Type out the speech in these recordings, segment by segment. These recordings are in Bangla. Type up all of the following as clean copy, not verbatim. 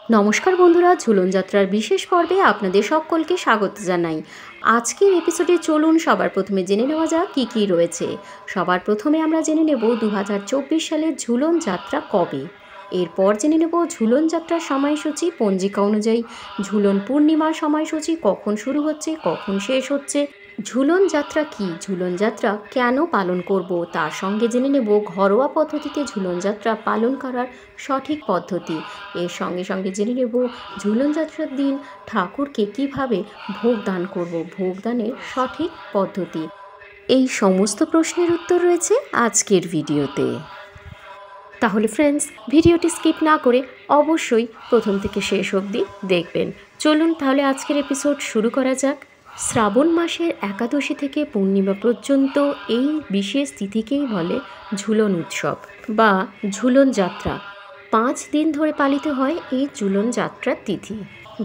নমস্কার বন্ধুরা, ঝুলন যাত্রার বিশেষ পর্বে আপনাদের সকলকে স্বাগত জানাই। আজকের এপিসোডে চলুন সবার প্রথমে জেনে নেওয়া যাক কী কী রয়েছে। সবার প্রথমে আমরা জেনে নেব 2024 সালের ঝুলন যাত্রা কবে। এরপর জেনে নেব ঝুলন যাত্রার সময়সূচি পঞ্জিকা অনুযায়ী, ঝুলন পূর্ণিমার সময়সূচি কখন শুরু হচ্ছে কখন শেষ হচ্ছে, ঝুলন যাত্রা কী, ঝুলন যাত্রা কেন পালন করব, তার সঙ্গে জেনে নেব ঘরোয়া পদ্ধতিতে ঝুলন যাত্রা পালন করার সঠিক পদ্ধতি। এর সঙ্গে সঙ্গে জেনে নেব ঝুলন যাত্রার দিন ঠাকুরকে কিভাবে ভোগ দান করব, ভোগদানের সঠিক পদ্ধতি। এই সমস্ত প্রশ্নের উত্তর রয়েছে আজকের ভিডিওতে। তাহলে ফ্রেন্ডস, ভিডিওটি স্কিপ না করে অবশ্যই প্রথম থেকে শেষ অবধি দেখবেন। চলুন তাহলে আজকের এপিসোড শুরু করা যাক। শ্রাবণ মাসের একাদশী থেকে পূর্ণিমা পর্যন্ত এই বিশেষ তিথিকেই বলে ঝুলন উৎসব বা ঝুলন যাত্রা। 5 দিন ধরে পালিত হয় এই ঝুলন যাত্রার তিথি।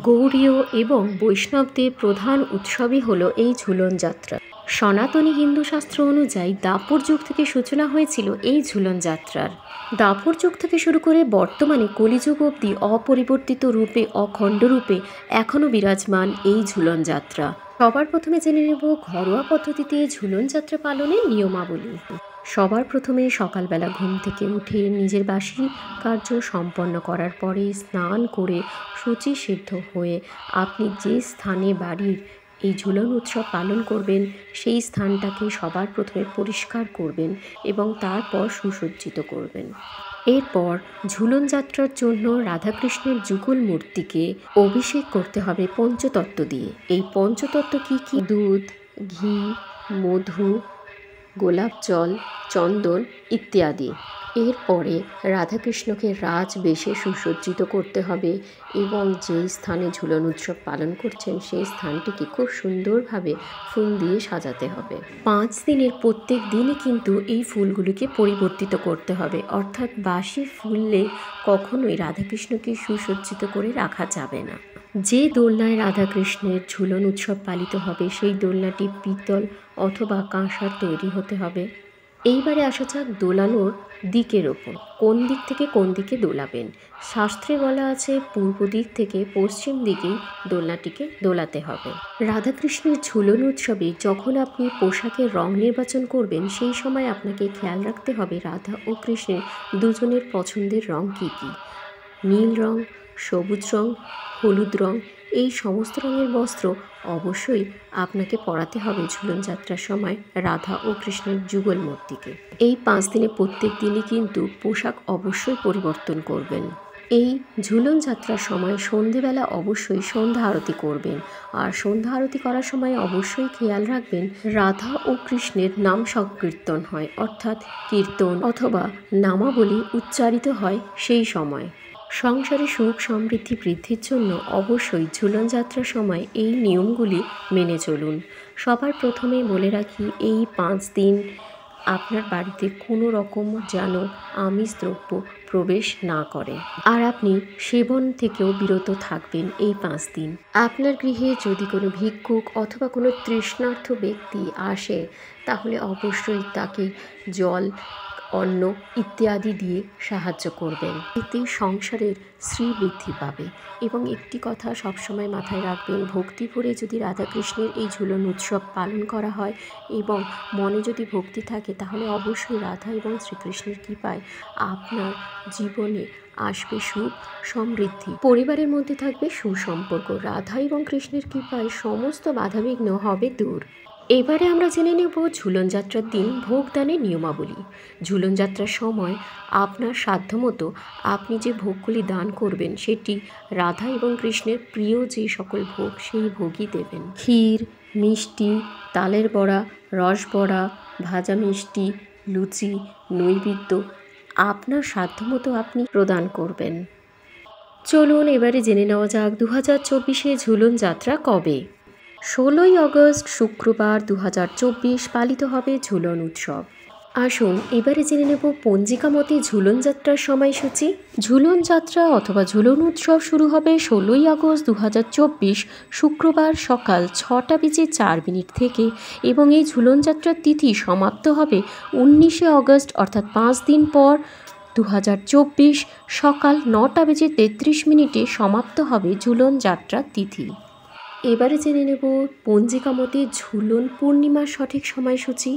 গৌড়ীয় এবং বৈষ্ণবদের প্রধান উৎসবই হলো এই ঝুলন যাত্রা। সনাতনী হিন্দু শাস্ত্র অনুযায়ী দাপর যুগ থেকে সূচনা হয়েছিল এই ঝুলন যাত্রার। দাপর যুগ থেকে শুরু করে বর্তমানে কলিযুগ অবধি অপরিবর্তিত রূপে অখণ্ড রূপে এখনও বিরাজমান এই ঝুলন যাত্রা। সবার প্রথমে জেনে নেব ঘরোয়া পদ্ধতিতে ঝুলন যাত্রা পালনের নিয়মাবলী। সবার প্রথমে সকালবেলা ঘুম থেকে উঠে নিজের বাসি কার্য সম্পন্ন করার পরে স্নান করে শুচি সিদ্ধ হয়ে আপনি যে স্থানে বাড়ির এই ঝুলন উৎসব পালন করবেন সেই স্থানটাকে সবার প্রথমে পরিষ্কার করবেন এবং তারপর সুসজ্জিত করবেন। এরপর ঝুলন যাত্রার জন্য রাধাকৃষ্ণের যুগল মূর্তিকে অভিষেক করতে হবে পঞ্চতত্ত্ব দিয়ে। এই পঞ্চতত্ত্ব কী কী? দুধ, ঘি, মধু, গোলাপ জল, চন্দন ইত্যাদি। এরপরে রাধাকৃষ্ণকে রাজবেশে সুসজ্জিত করতে হবে এবং যেই স্থানে ঝুলন উৎসব পালন করছেন সেই স্থানটিকে খুব সুন্দরভাবে ফুল দিয়ে সাজাতে হবে। 5 দিনের প্রত্যেক দিনই কিন্তু এই ফুলগুলিকে পরিবর্তিত করতে হবে, অর্থাৎ বাসি ফুলে কখনোই রাধাকৃষ্ণকে সুসজ্জিত করে রাখা যাবে না। যে দোলনায় রাধাকৃষ্ণের ঝুলন উৎসব পালিত হবে সেই দোলনাটি পিতল অথবা কাঁসার তৈরি হতে হবে। এইবারে আসা যাক দোলানোর দিকের ওপর, কোন দিক থেকে কোন দিকে দোলাবেন। শাস্ত্রে বলা আছে পূর্ব দিক থেকে পশ্চিম দিকেই দোলনাটিকে দোলাতে হবে। রাধাকৃষ্ণের ঝুলন উৎসবে যখন আপনি পোশাকের রং নির্বাচন করবেন সেই সময় আপনাকে খেয়াল রাখতে হবে রাধা ও কৃষ্ণের দুজনের পছন্দের রং কী কী। নীল রং, সবুজ রং, হলুদ রং, এই সমস্ত রঙের বস্ত্র অবশ্যই আপনাকে পরাতে হবে ঝুলন যাত্রার সময় রাধা ও কৃষ্ণের যুগল মূর্তিকে। এই 5 দিনে প্রত্যেক দিনই কিন্তু পোশাক অবশ্যই পরিবর্তন করবেন। এই ঝুলন যাত্রার সময় সন্ধেবেলা অবশ্যই সন্ধ্যা আরতি করবেন, আর সন্ধ্যা আরতি করার সময় অবশ্যই খেয়াল রাখবেন রাধা ও কৃষ্ণের নাম সংকীর্তন হয়, অর্থাৎ কীর্তন অথবা নামাবলী উচ্চারিত হয় সেই সময়। সংসারে সুখ সমৃদ্ধি বৃদ্ধির জন্য অবশ্যই ঝুলন যাত্রার সময় এই নিয়মগুলি মেনে চলুন। সবার প্রথমে বলে রাখি, এই 5 দিন আপনার বাড়িতে কোনো রকম যেন আমিষ দ্রব্য প্রবেশ না করে, আর আপনি সেবন থেকেও বিরত থাকবেন এই 5 দিন। আপনার গৃহে যদি কোনো ভিক্ষুক অথবা কোনো তৃষ্ণার্ত ব্যক্তি আসে তাহলে অবশ্যই তাকে জল, অন্ন ইত্যাদি দিয়ে সাহায্য করবেন। এতে সংসারের শ্রীবৃদ্ধি পাবে। এবং একটি কথা সবসময় মাথায় রাখবেন, ভক্তি ভরে যদি রাধাকৃষ্ণের এই ঝুলন উৎসব পালন করা হয় এবং মনে যদি ভক্তি থাকে তাহলে অবশ্যই রাধা এবং শ্রীকৃষ্ণের কৃপায় আপনার জীবনে আসবে সুখ সমৃদ্ধি, পরিবারের মধ্যে থাকবে সুসম্পর্ক। রাধা এবং কৃষ্ণের কৃপায় সমস্ত বাধাবিঘ্ন হবে দূর। এবারে আমরা জেনে নেব ঝুলন যাত্রার দিন ভোগদানের নিয়মাবলী। ঝুলন যাত্রার সময় আপনার সাধ্যমতো আপনি যে ভোগগুলি দান করবেন সেটি রাধা এবং কৃষ্ণের প্রিয় যে সকল ভোগ সেই ভোগই দেবেন। ক্ষীর, মিষ্টি, তালের বড়া, রস বড়া, ভাজা মিষ্টি, লুচি, নৈবেদ্য আপনার সাধ্যমতো আপনি প্রদান করবেন। চলুন এবারে জেনে নেওয়া যাক 2024-এ ঝুলন যাত্রা কবে। 16ই আগস্ট শুক্রবার 2024 পালিত হবে ঝুলন উৎসব। আসুন এবারে জেনে নেব পঞ্জিকা মতে ঝুলন যাত্রার সময়সূচি। ঝুলন যাত্রা অথবা ঝুলন উৎসব শুরু হবে 16ই আগস্ট 2024 শুক্রবার সকাল 6:04 থেকে এবং এই ঝুলন যাত্রার তিথি সমাপ্ত হবে 19শে আগস্ট, অর্থাৎ 5 দিন পর 2024 সকাল 9:33 সমাপ্ত হবে ঝুলন যাত্রার তিথি। এবারে জেনে নেব পঞ্জিকা মতে ঝুলন পূর্ণিমার সঠিক সময়সূচি,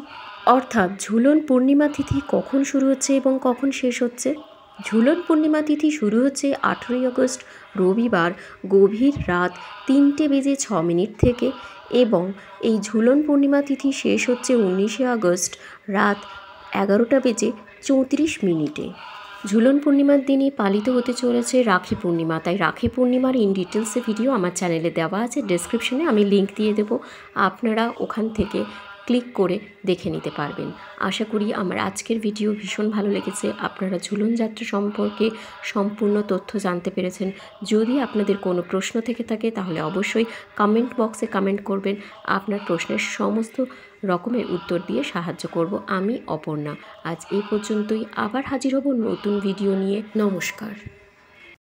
অর্থাৎ ঝুলন পূর্ণিমা তিথি কখন শুরু হচ্ছে এবং কখন শেষ হচ্ছে। ঝুলন পূর্ণিমা তিথি শুরু হচ্ছে 18 আগস্ট রবিবার গভীর রাত 3:06 থেকে এবং এই ঝুলন পূর্ণিমা তিথি শেষ হচ্ছে 19 আগস্ট রাত 11:34। ঝুলন পূর্ণিমার দিনই পালিত হতে চলেছে রাখি পূর্ণিমা, তাই রাখি পূর্ণিমার ইন ডিটেলসে ভিডিও আমার চ্যানেলে দেওয়া আছে, ডেসক্রিপশনে আমি লিঙ্ক দিয়ে দেবো, আপনারা ওখান থেকে ক্লিক করে দেখে নিতে পারবেন। আশা করি আমার আজকের ভিডিও ভীষণ ভালো লেগেছে, আপনারা ঝুলন যাত্রা সম্পর্কে সম্পূর্ণ তথ্য জানতে পেরেছেন। যদি আপনাদের কোনো প্রশ্ন থেকে থাকে তাহলে অবশ্যই কমেন্ট বক্সে কমেন্ট করবেন, আপনার প্রশ্নের সমস্ত রকমের উত্তর দিয়ে সাহায্য করব আমি অপর্ণা। আজ এই পর্যন্তই, আবার হাজির হব নতুন ভিডিও নিয়ে। নমস্কার।